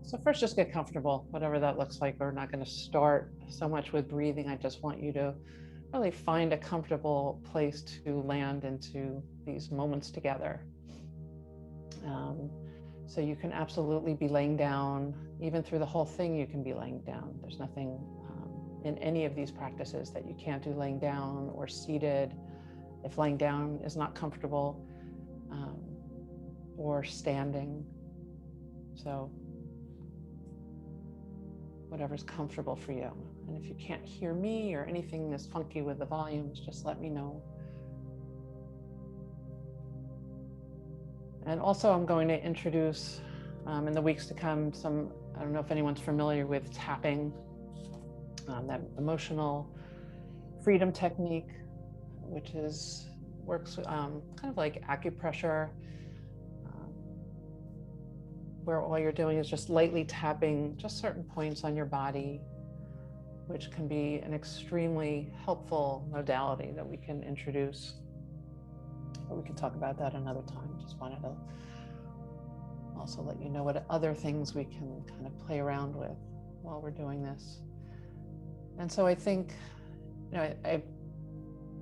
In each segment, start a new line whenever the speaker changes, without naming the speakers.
So first, just get comfortable, whatever that looks like. We're not going to start so much with breathing. I just want you to really find a comfortable place to land into these moments together. Um, so you can absolutely be laying down. Even through the whole thing, you can be laying down. There's nothing in any of these practices that you can't do laying down or seated. If laying down is not comfortable, or standing. So whatever's comfortable for you. And if you can't hear me or anything is funky with the volumes, just let me know. And also I'm going to introduce in the weeks to come some, I don't know if anyone's familiar with tapping, that emotional freedom technique, which works kind of like acupressure, where all you're doing is just lightly tapping just certain points on your body, which can be an extremely helpful modality that we can introduce. But we can talk about that another time. Just wanted to also let you know what other things we can kind of play around with while we're doing this. And so I think,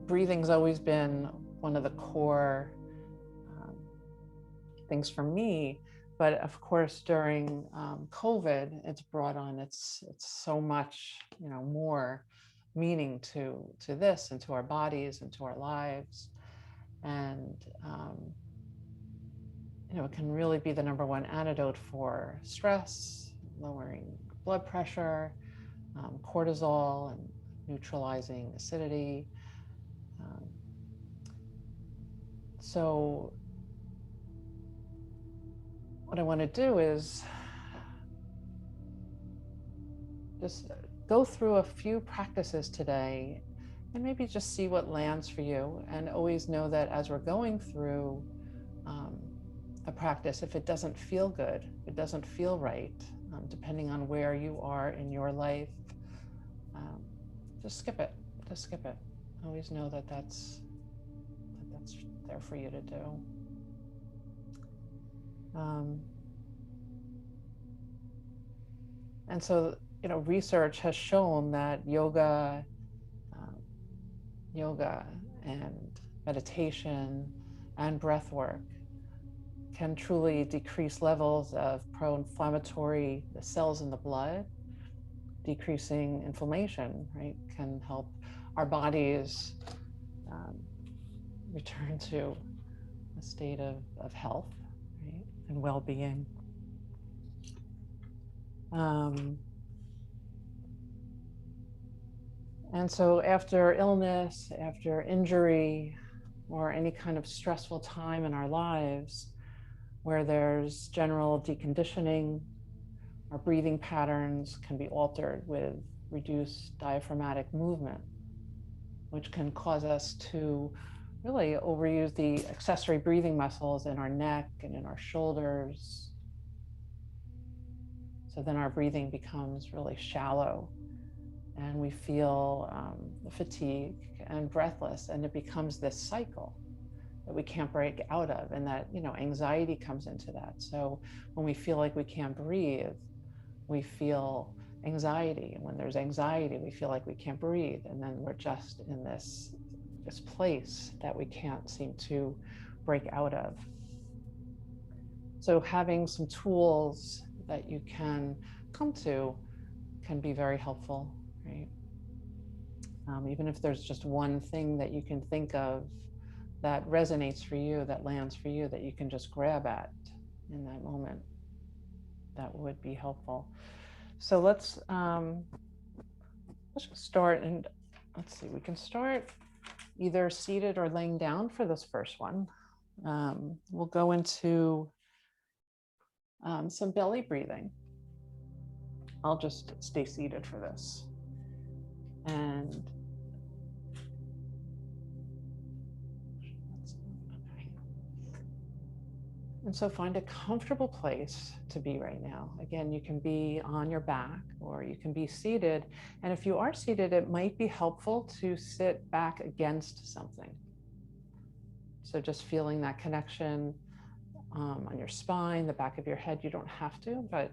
breathing's always been one of the core things for me. But of course, during COVID, it's brought on it's so much more meaning to this and to our bodies and to our lives, and it can really be the number one antidote for stress, lowering blood pressure, cortisol, and neutralizing acidity. So what I want to do is just go through a few practices today and maybe just see what lands for you. And always know that as we're going through a practice, if it doesn't feel good, if it doesn't feel right, depending on where you are in your life, just skip it. Just skip it. Always know that that's there for you to do. And so, research has shown that yoga and meditation and breath work can truly decrease levels of pro-inflammatory cells in the blood, decreasing inflammation, right? Can help our bodies return to a state of health, right? And well-being. And so after illness, after injury, or any kind of stressful time in our lives where there's general deconditioning, our breathing patterns can be altered with reduced diaphragmatic movement, which can cause us to really overuse the accessory breathing muscles in our neck and in our shoulders. So then our breathing becomes really shallow and we feel fatigue and breathless, and it becomes this cycle that we can't break out of, and that anxiety comes into that. So when we feel like we can't breathe, we feel anxiety, and when there's anxiety, we feel like we can't breathe, and then we're just in this place that we can't seem to break out of. So having some tools that you can come to can be very helpful, right? Even if there's just one thing that you can think of that resonates for you, that lands for you, that you can just grab at in that moment, that would be helpful. So let's start, and let's see, we can start either seated or laying down for this first one. We'll go into some belly breathing. I'll just stay seated for this. And so find a comfortable place to be right now. Again, you can be on your back or you can be seated. And if you are seated, it might be helpful to sit back against something. So just feeling that connection on your spine, the back of your head. You don't have to, but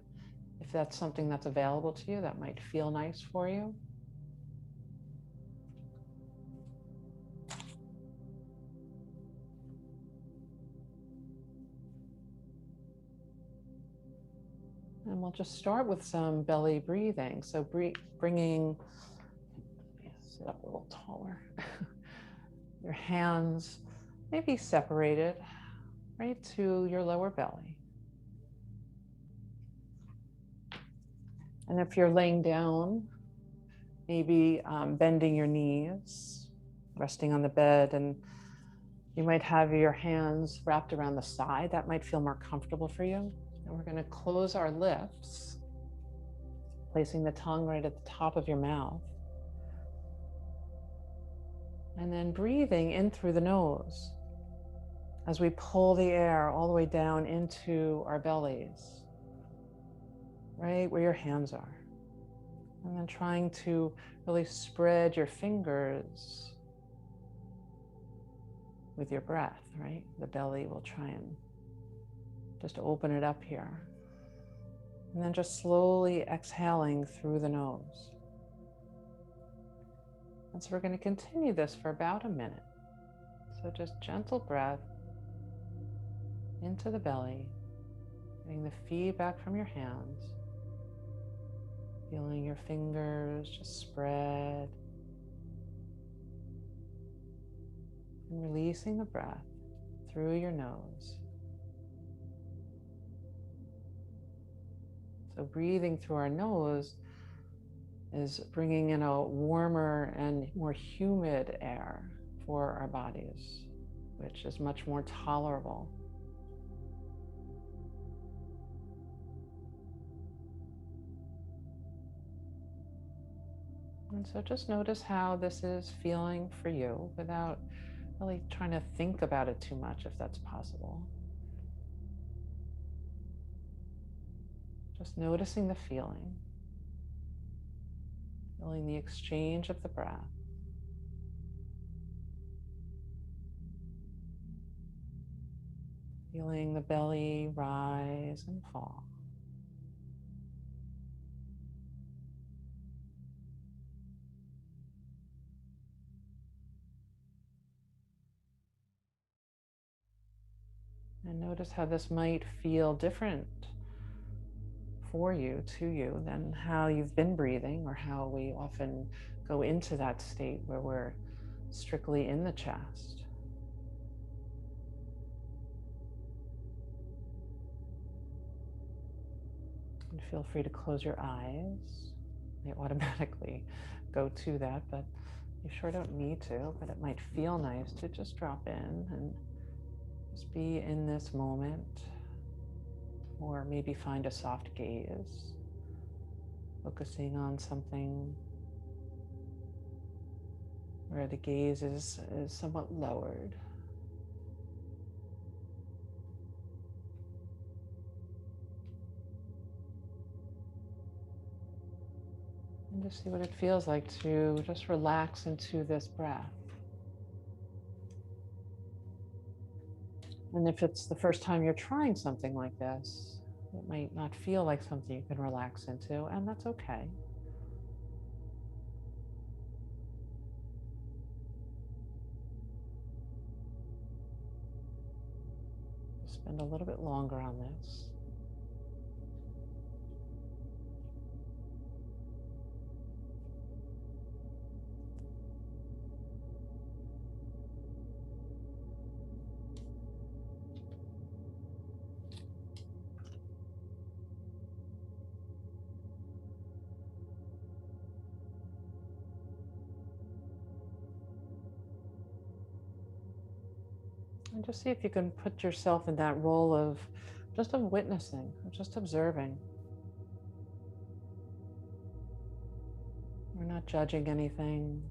If that's something that's available to you, that might feel nice for you. And we'll just start with some belly breathing. So bringing, sit up a little taller, your hands maybe separated right to your lower belly. And if you're laying down, maybe bending your knees, resting on the bed, and you might have your hands wrapped around the side. That might feel more comfortable for you. And we're going to close our lips, placing the tongue right at the top of your mouth. And then breathing in through the nose as we pull the air all the way down into our bellies, right where your hands are. And then trying to really spread your fingers with your breath, right? The belly will try and just open it up here. And then just slowly exhaling through the nose. And so we're going to continue this for about a minute. So just gentle breath into the belly, getting the feedback from your hands, feeling your fingers just spread, and releasing the breath through your nose. So breathing through our nose is bringing in a warmer and more humid air for our bodies, which is much more tolerable. And so just notice how this is feeling for you without really trying to think about it too much, if that's possible. Just noticing the feeling the exchange of the breath. Feeling the belly rise and fall. And notice how this might feel different for you, to you, than how you've been breathing, or how we often go into that state where we're strictly in the chest. And feel free to close your eyes. They automatically go to that, but you sure don't need to, but it might feel nice to just drop in and just be in this moment, or maybe find a soft gaze, focusing on something where the gaze is somewhat lowered. And just see what it feels like to just relax into this breath. And if it's the first time you're trying something like this, it might not feel like something you can relax into, and that's okay. Spend a little bit longer on this. And just see if you can put yourself in that role of just of witnessing, of just observing. We're not judging anything.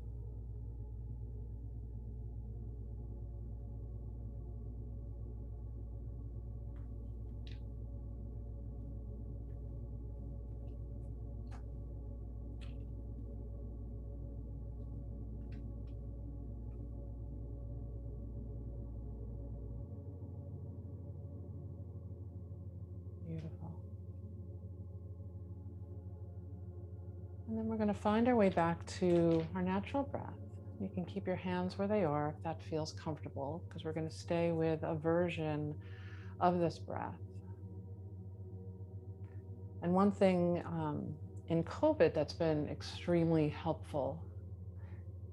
Beautiful. And then we're going to find our way back to our natural breath. You can keep your hands where they are if that feels comfortable, because we're going to stay with a version of this breath. And one thing in COVID that's been extremely helpful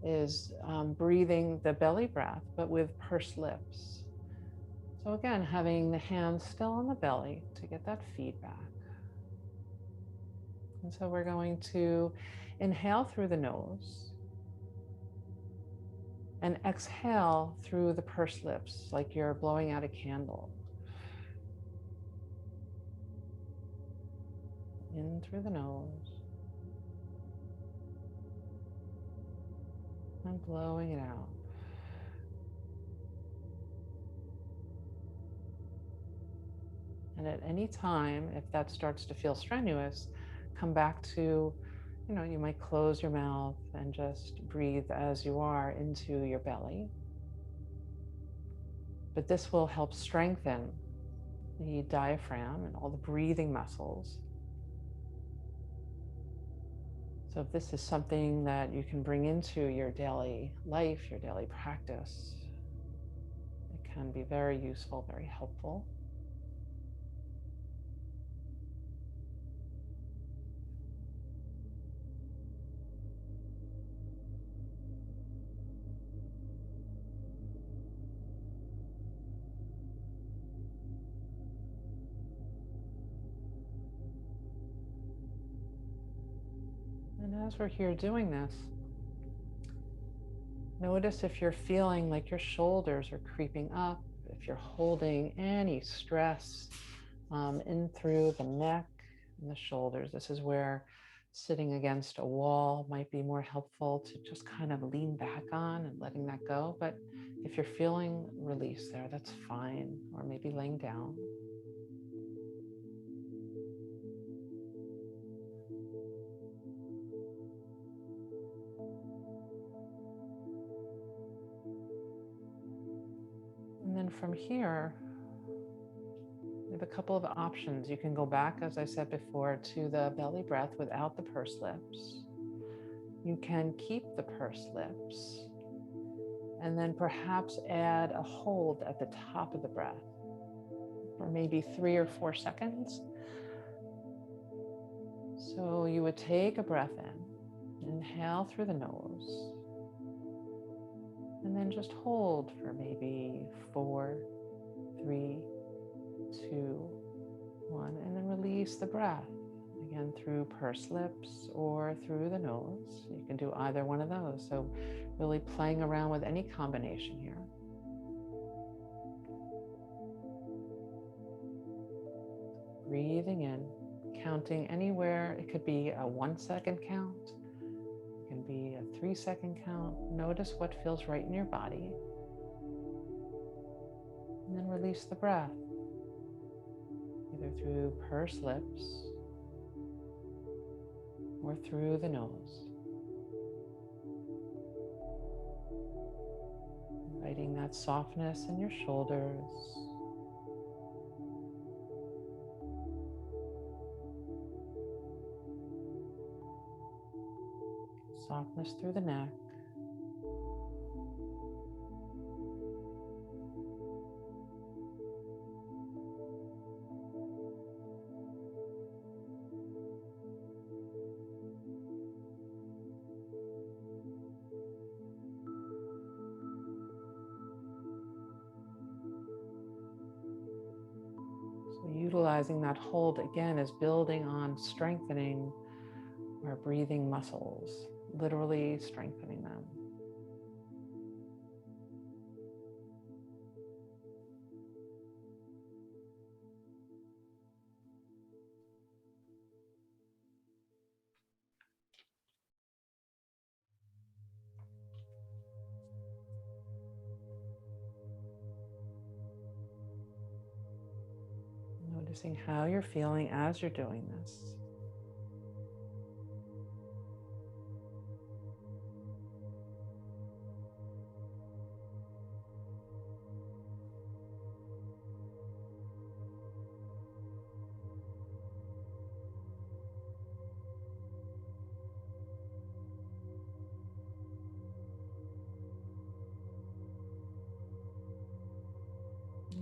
is breathing the belly breath, but with pursed lips. So again, having the hands still on the belly to get that feedback. And so we're going to inhale through the nose and exhale through the pursed lips, like you're blowing out a candle. In through the nose and blowing it out. And at any time, if that starts to feel strenuous, come back to, you might close your mouth and just breathe as you are into your belly. But this will help strengthen the diaphragm and all the breathing muscles. So if this is something that you can bring into your daily life, your daily practice, it can be very useful, very helpful. And as we're here doing this, notice if you're feeling like your shoulders are creeping up, if you're holding any stress in through the neck and the shoulders. This is where sitting against a wall might be more helpful to just kind of lean back on and letting that go. But if you're feeling release there, that's fine. Or maybe laying down. And then from here, we have a couple of options. You can go back, as I said before, to the belly breath without the pursed lips. You can keep the pursed lips and then perhaps add a hold at the top of the breath for maybe 3 or 4 seconds. So you would take a breath in, inhale through the nose, and then just hold for maybe 4, 3, 2, 1, and then release the breath. Again, through pursed lips or through the nose. You can do either one of those. So really playing around with any combination here. Breathing in, counting anywhere. It could be a 1-second count. It can be a 3-second count. Notice what feels right in your body. And then release the breath, either through pursed lips or through the nose. Inviting that softness in your shoulders. Softness through the neck. Utilizing that hold again is building on strengthening our breathing muscles, literally strengthening them. Noticing how you're feeling as you're doing this.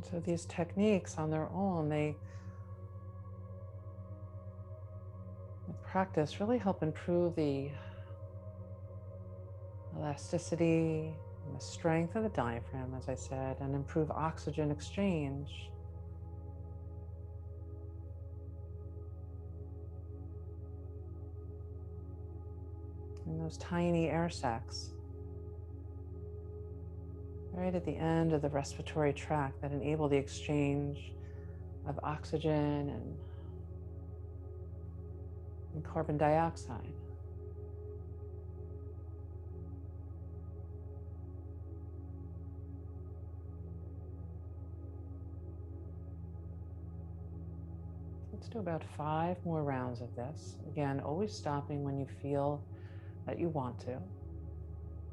So these techniques on their own, they with practice really help improve the elasticity and the strength of the diaphragm, as I said, and improve oxygen exchange. And those tiny air sacs right at the end of the respiratory tract that enable the exchange of oxygen and carbon dioxide. Let's do about 5 more rounds of this. Again, always stopping when you feel that you want to,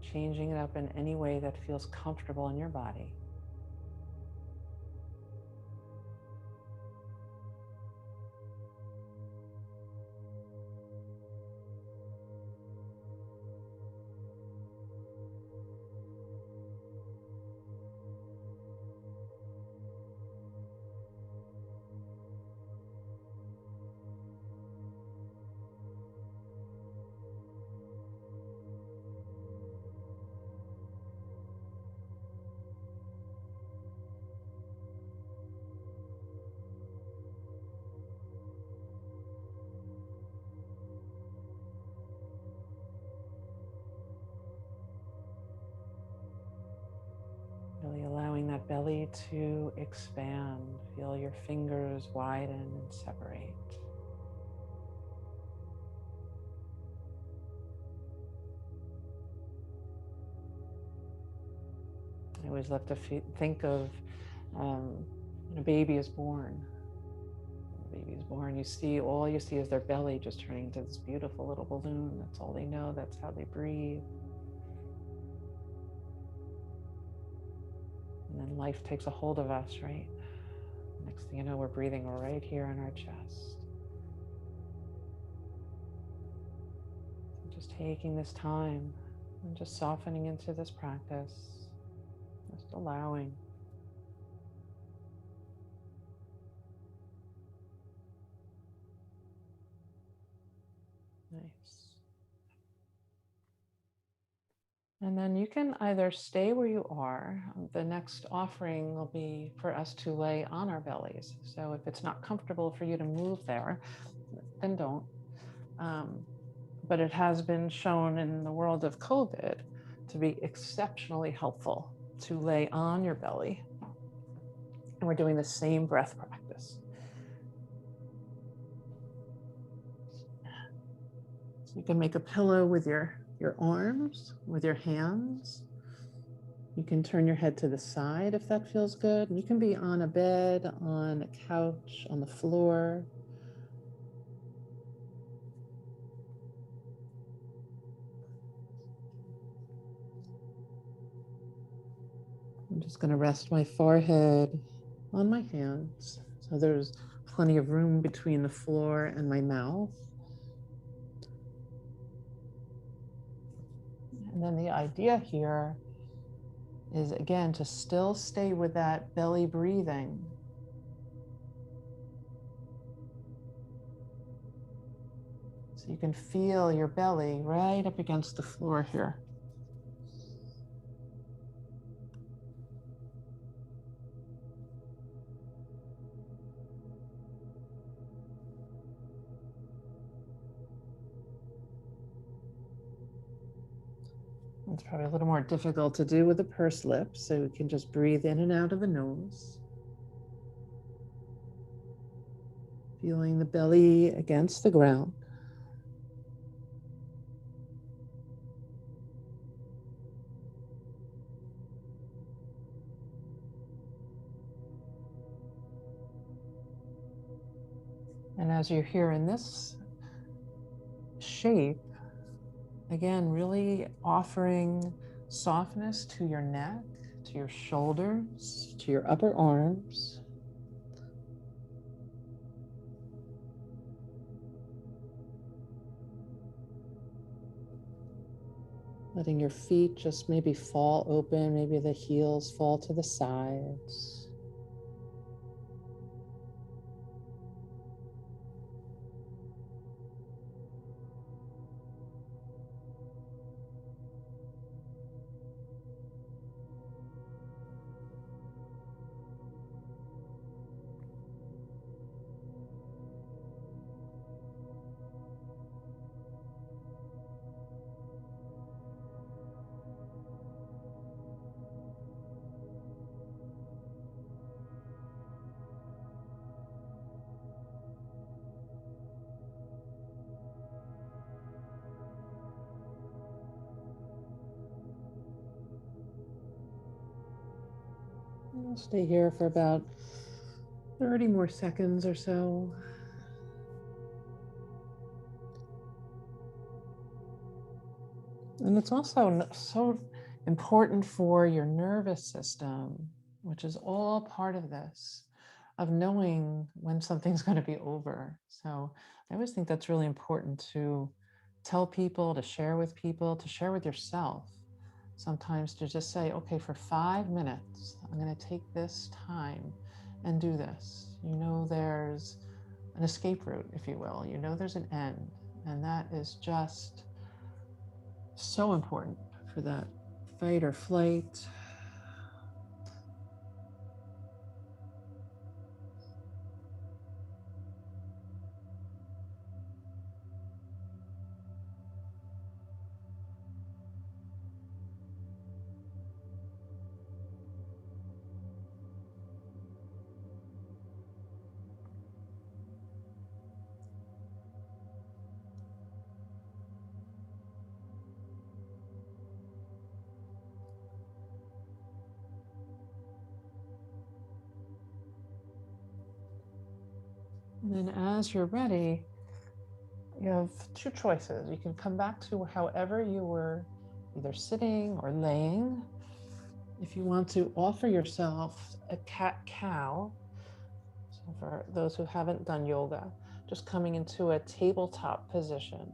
changing it up in any way that feels comfortable in your body. Really allowing that belly to expand. Feel your fingers widen and separate. I always love to think of when a baby is born. When a baby is born, all you see is their belly just turning into this beautiful little balloon. That's all they know. That's how they breathe. And then life takes a hold of us, right? Next thing you know, we're breathing right here in our chest. So just taking this time and just softening into this practice, just allowing. Nice. And then you can either stay where you are. The next offering will be for us to lay on our bellies. So if it's not comfortable for you to move there, then don't. But it has been shown in the world of COVID to be exceptionally helpful to lay on your belly. And we're doing the same breath practice. So you can make a pillow with your arms, with your hands. You can turn your head to the side if that feels good. You can be on a bed, on a couch, on the floor. I'm just going to rest my forehead on my hands. So there's plenty of room between the floor and my mouth. And then the idea here is, again, to still stay with that belly breathing. So you can feel your belly right up against the floor here. It's probably a little more difficult to do with a pursed lip, so we can just breathe in and out of the nose. Feeling the belly against the ground. And as you're here in this shape, again, really offering softness to your neck, to your shoulders, to your upper arms. Letting your feet just maybe fall open, maybe the heels fall to the sides. We'll stay here for about 30 more seconds or so. And it's also so important for your nervous system, which is all part of this, of knowing when something's going to be over. So I always think that's really important to tell people, to share with people, to share with yourself. Sometimes to just say, okay, for 5 minutes, I'm going to take this time and do this. You know, there's an escape route, if you will. You know, there's an end. And that is just so important for that fight or flight. And then as you're ready, you have two choices. You can come back to however you were, either sitting or laying. If you want to offer yourself a cat-cow, so for those who haven't done yoga, just coming into a tabletop position.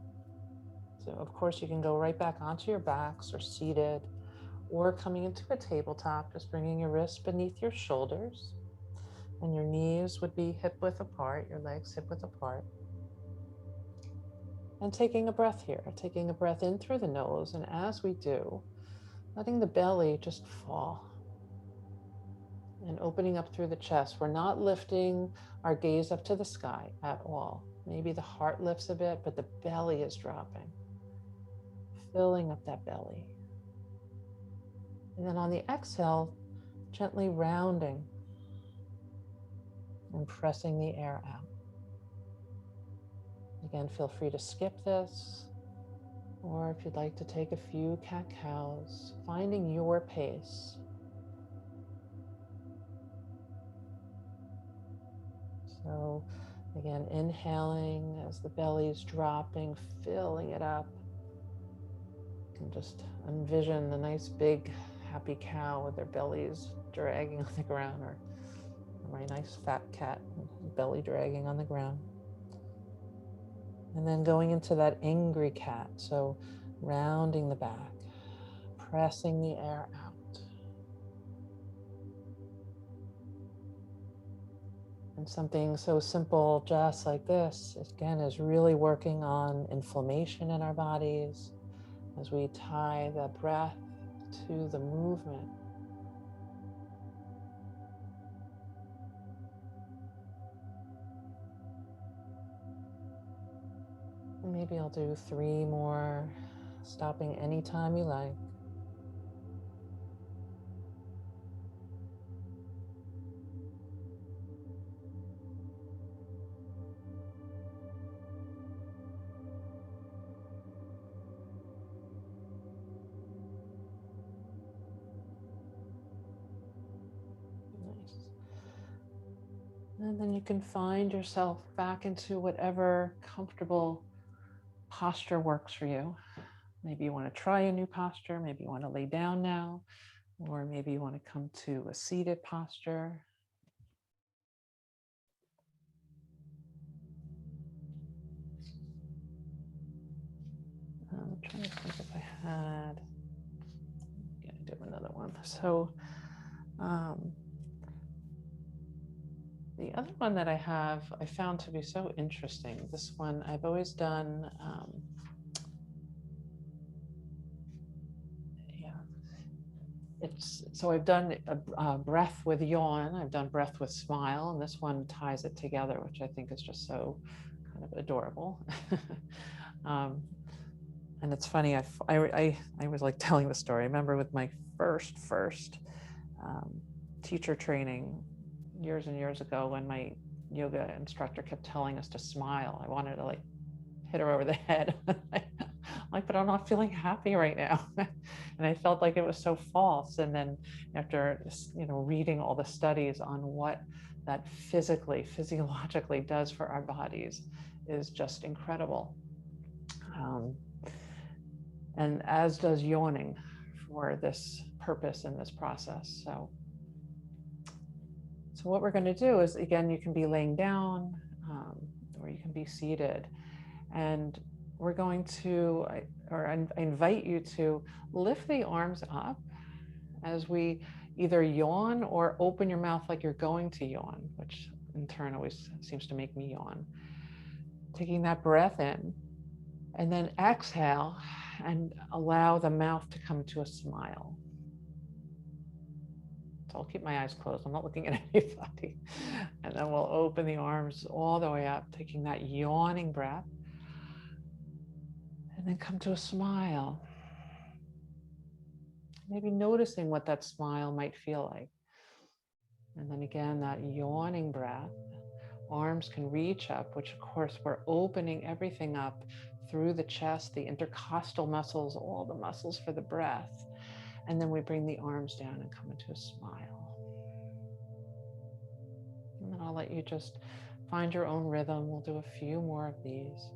So of course you can go right back onto your backs or seated, or coming into a tabletop, just bringing your wrists beneath your shoulders, and your knees would be hip width apart, your legs hip width apart. And taking a breath here, taking a breath in through the nose, and as we do, letting the belly just fall and opening up through the chest. We're not lifting our gaze up to the sky at all. Maybe the heart lifts a bit, but the belly is dropping, filling up that belly. And then on the exhale, gently rounding and pressing the air out. Again, feel free to skip this, or if you'd like to take a few cat-cows, finding your pace. So again, inhaling as the belly is dropping, filling it up. You can just envision the nice big happy cow with their bellies dragging on the ground, or a very nice fat cat, belly dragging on the ground. And then going into that angry cat, so rounding the back, pressing the air out. And something so simple, just like this, again, is really working on inflammation in our bodies as we tie the breath to the movement. And maybe I'll do 3 more, stopping anytime you like. Nice. And then you can find yourself back into whatever comfortable posture works for you. Maybe you want to try a new posture. Maybe you want to lay down now, or maybe you want to come to a seated posture. I'm trying to think if I had. Yeah, I do another one. So the other one that I have, I found to be so interesting. This one I've always done. So I've done a breath with yawn, I've done breath with smile, and this one ties it together, which I think is just so kind of adorable. And it's funny, I was like telling the story. I remember with my first teacher training years and years ago, when my yoga instructor kept telling us to smile, I wanted to like hit her over the head. Like, but I'm not feeling happy right now. And I felt like it was so false. And then after, reading all the studies on what that physiologically does for our bodies is just incredible. Um, and as does yawning for this purpose in this process. So what we're going to do is, again, you can be laying down, or you can be seated, and we're going to, I invite you to lift the arms up as we either yawn or open your mouth like you're going to yawn, which in turn always seems to make me yawn. Taking that breath in, and then exhale and allow the mouth to come to a smile. So I'll keep my eyes closed. I'm not looking at anybody. And then we'll open the arms all the way up, taking that yawning breath. And then come to a smile. Maybe noticing what that smile might feel like. And then again, that yawning breath. Arms can reach up, which of course we're opening everything up through the chest, the intercostal muscles, all the muscles for the breath. And then we bring the arms down and come into a smile. And then I'll let you just find your own rhythm. We'll do a few more of these.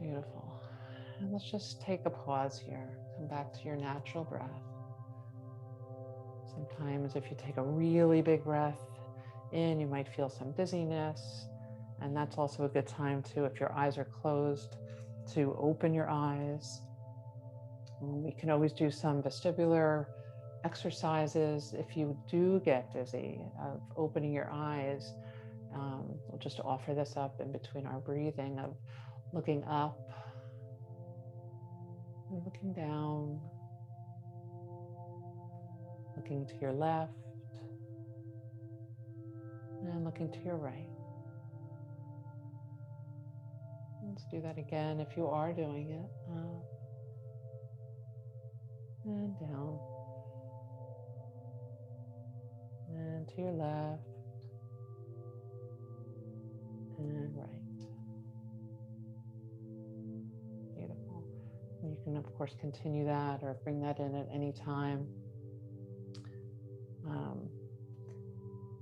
Beautiful. And let's just take a pause here. Come back to your natural breath. Sometimes if you take a really big breath in, you might feel some dizziness. And that's also a good time to, if your eyes are closed, to open your eyes. We can always do some vestibular exercises if you do get dizzy, of opening your eyes. We'll just offer this up in between our breathing, of looking up and looking down, looking to your left and looking to your right. Let's do that again if you are doing it. Up and down and to your left and right. Beautiful. And you can, of course, continue that or bring that in at any time.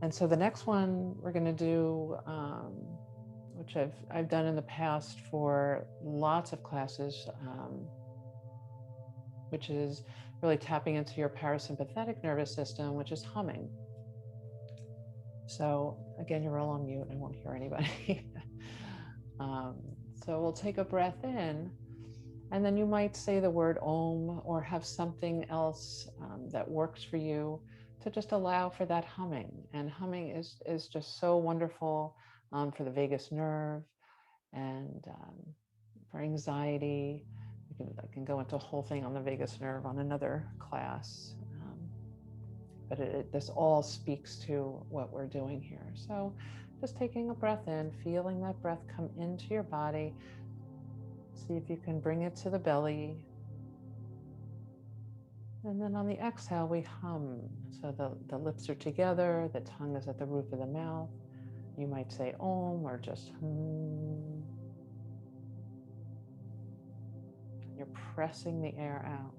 And so the next one we're going to do, which I've done in the past for lots of classes, which is really tapping into your parasympathetic nervous system, which is humming. So again, you're all on mute. I won't hear anybody. So we'll take a breath in, and then you might say the word Om or have something else that works for you to just allow for that humming. And humming is just so wonderful for the vagus nerve and for anxiety. I can go into a whole thing on the vagus nerve on another class. But this all speaks to what we're doing here. So just taking a breath in, feeling that breath come into your body. See if you can bring it to the belly. And then on the exhale, we hum. So the lips are together, the tongue is at the roof of the mouth. You might say Om or just hum. You're pressing the air out.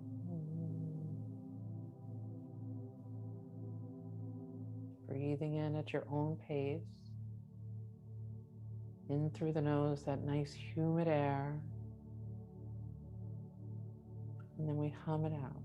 Breathing in at your own pace. In through the nose, that nice humid air. And then we hum it out.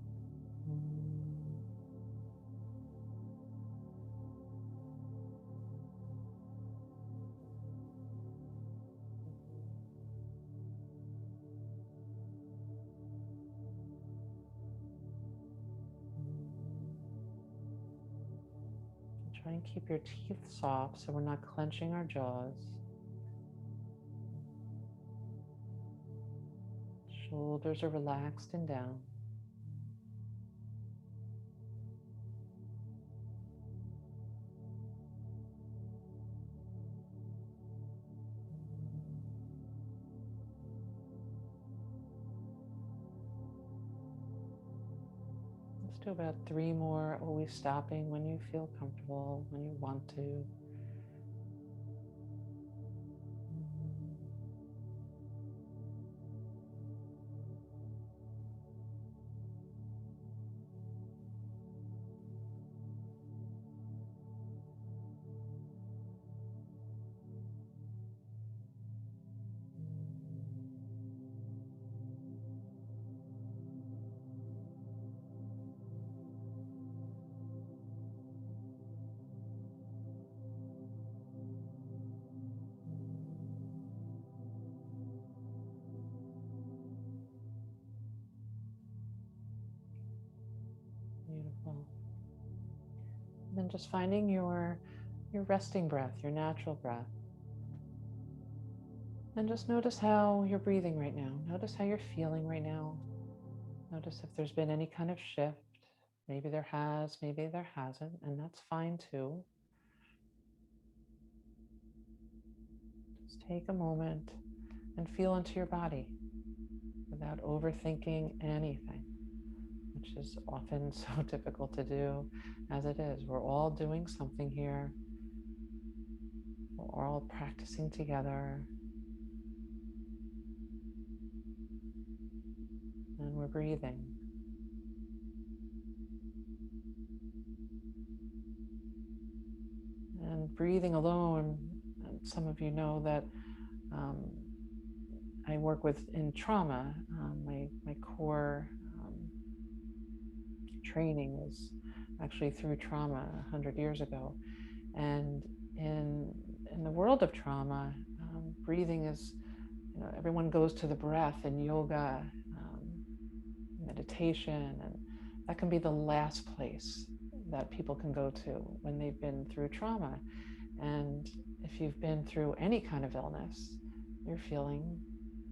Try and keep your teeth soft so we're not clenching our jaws. Shoulders are relaxed and down. do about 3 more, always stopping when you feel comfortable, when you want to. Beautiful. And then just finding your resting breath, your natural breath. And just notice how you're breathing right now. Notice how you're feeling right now. Notice if there's been any kind of shift. Maybe there has, maybe there hasn't, and that's fine too. Just take a moment and feel into your body without overthinking anything, which is often so difficult to do as it is. We're all doing something here. We're all practicing together. And we're breathing. And breathing alone, and some of you know that I work with in trauma. My core training was actually through trauma 100 years ago. And in the world of trauma, breathing is, everyone goes to the breath in yoga, meditation, and that can be the last place that people can go to when they've been through trauma. And if you've been through any kind of illness, you're feeling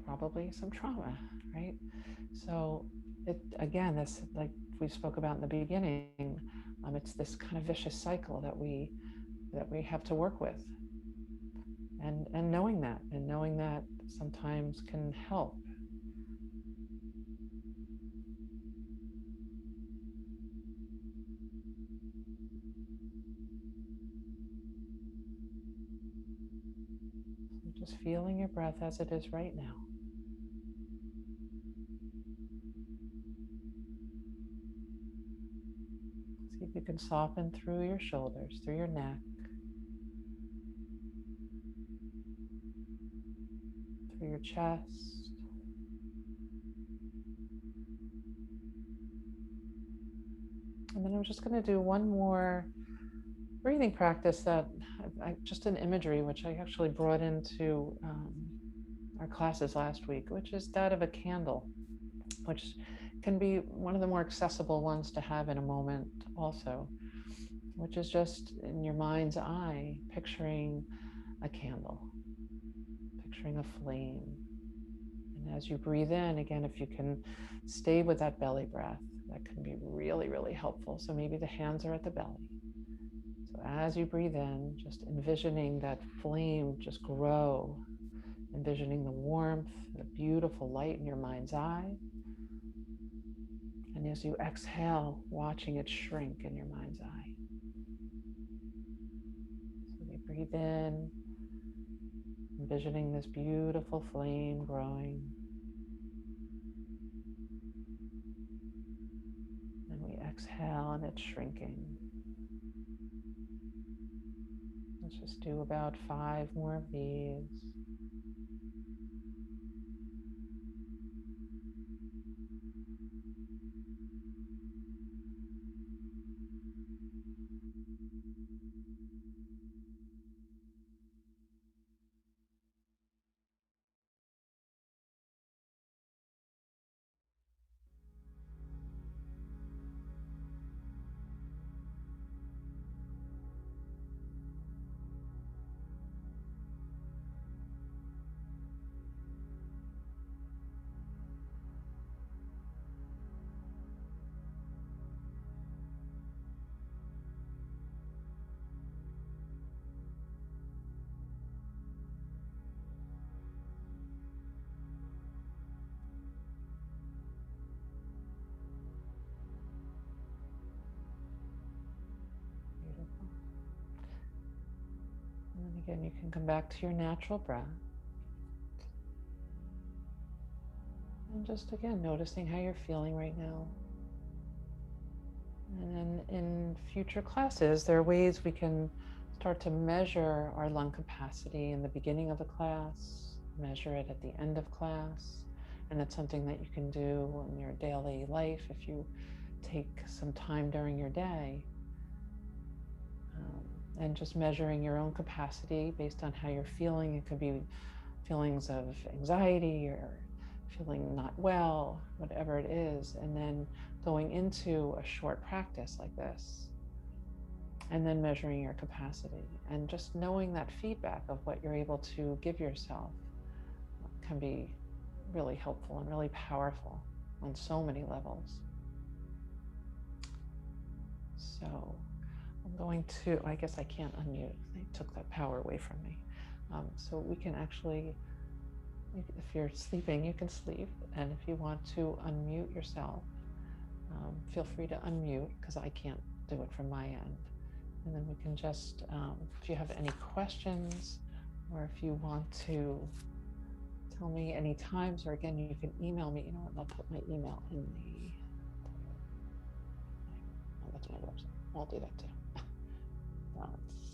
probably some trauma, right? So again, this, like we spoke about in the beginning, it's this kind of vicious cycle that we have to work with. And knowing that sometimes can help. So just feeling your breath as it is right now. See if you can soften through your shoulders, through your neck, through your chest. And then I'm just going to do one more breathing practice that just an imagery, which I actually brought into our classes last week, which is that of a candle, which can be one of the more accessible ones to have in a moment also, which is just in your mind's eye, picturing a candle, picturing a flame. And as you breathe in, again, if you can stay with that belly breath, that can be really, really helpful. So maybe the hands are at the belly. So as you breathe in, just envisioning that flame just grow, envisioning the warmth, the beautiful light in your mind's eye. And as you exhale, watching it shrink in your mind's eye. So we breathe in, envisioning this beautiful flame growing. And we exhale and it's shrinking. Let's just do about 5 more of these. Again, you can come back to your natural breath. And just again, noticing how you're feeling right now. And then in future classes, there are ways we can start to measure our lung capacity in the beginning of the class, measure it at the end of class. And it's something that you can do in your daily life if you take some time during your day. And just measuring your own capacity based on how you're feeling. It could be feelings of anxiety or feeling not well, whatever it is, and then going into a short practice like this, and then measuring your capacity, and just knowing that feedback of what you're able to give yourself can be really helpful and really powerful on so many levels. So I'm going to, I guess I can't unmute. They took that power away from me. So we can actually, if you're sleeping, you can sleep. And if you want to unmute yourself, feel free to unmute because I can't do it from my end. And then we can just, if you have any questions or if you want to tell me any times, or again, you can email me. You know what, I'll put my email in the, oh, that's my website. I'll do that too.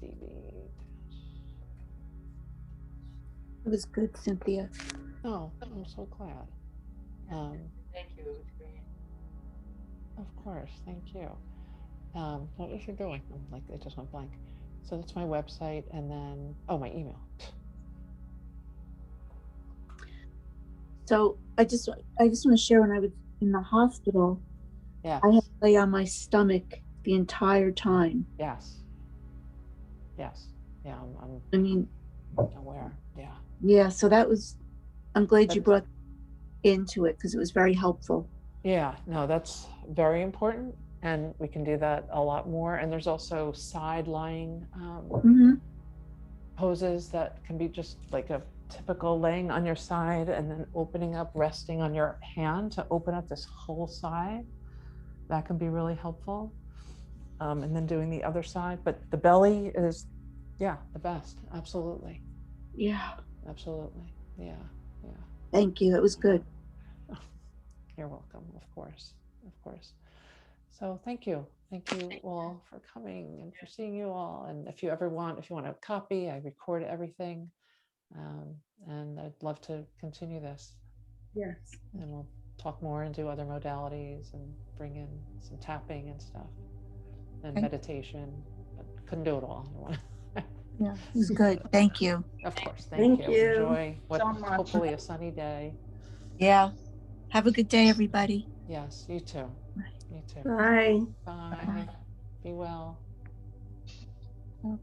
CB.
It was good, Cynthia.
Oh, I'm so glad.
Thank you. It was great.
Of course, thank you. What was you doing? I'm like, it just went blank. So that's my website, and then my email.
So I just want to share, when I was in the hospital,
Yeah.
I had to lay on my stomach the entire time.
Yes. Yes. Yeah. I'm
I mean,
aware. Yeah.
yeah. So that was. I'm glad you brought into it because it was very helpful.
Yeah. No, that's very important, and we can do that a lot more. And there's also side lying poses that can be just like a typical laying on your side and then opening up, resting on your hand to open up this whole side. That can be really helpful. And then doing the other side, but the belly is, the best. Absolutely.
Yeah.
Absolutely. Yeah. Yeah.
Thank you. It was good.
You're welcome. Of course. Of course. So thank you. Thank you all for coming and for seeing you all. And if you want a copy, I record everything. And I'd love to continue this.
Yes.
And we'll talk more and do other modalities and bring in some tapping and stuff and meditation, but couldn't do it all in one.
Yeah, it was good. Thank you.
Of course.
Thank you.
Enjoy what
so much.
hopefully a sunny day.
Yeah. Have a good day, everybody.
Yes, you too.
Bye.
You too.
Bye.
Bye. Be well.
Oh.